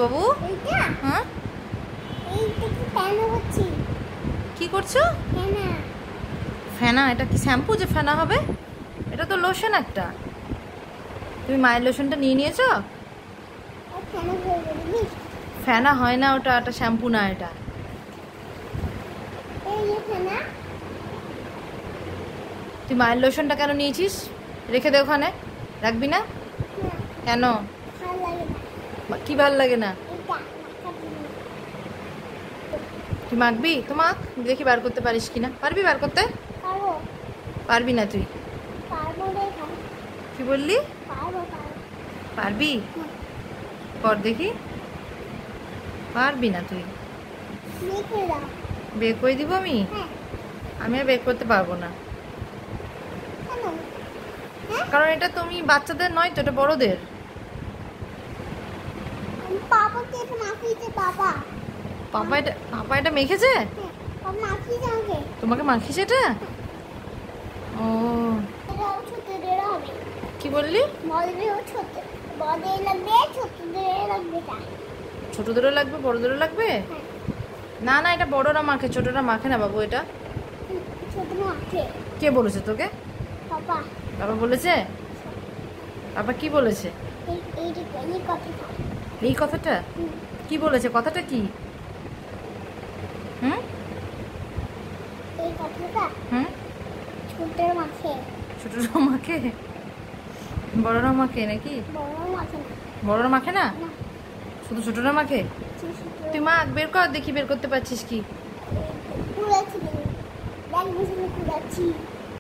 বাবু হ্যাঁ কি করছো? ফেনা? এটা কি শ্যাম্পু যে ফেনা হবে? এটা তো লোশন একটা। তুমি মায়ের লোশনটা নিয়ে নিয়েছো? ফেনা হয় না ওটা, এটা শ্যাম্পু না। এটা তুই মায়ের লোশনটা কেন নিয়েছিস? রেখে দে ওখানে। রাখবি না কেন? কি ভাল লাগে না? তুই মাখবি তো মাখ, দেখি বার করতে পারিস কিনা। পারবি বার করতে? পারবি না তুই? কি বললি? পারবি? কর দেখি। পারবি না তুই? বের করে দিব আমি? আমি আর বের করতে পারবো না, কারণ এটা তুমি বাচ্চাদের নয় তো, এটা বড়দের। পাপা এটা মেখেছে? তোমাকে মাখিয়েছে এটা? ও কি বললি? ছোটদেরও লাগবে বড়দেরও লাগবে? না না, এটা বড়রা মাখে, ছোটরা মাখে না বাবু। এটা কে বলেছে তোকে? বাবা বলেছে? বাবা কি বলেছে? এই কথাটা কি বলেছে? কথাটা কি? হুম হুম ছোটরা মাখে, বড়রা মাখে নাকি? বড়রা মাখে না, শুধু ছোটরা মাখে। তুই মাখ, বের কর দেখি বের করতে পারছিস কি।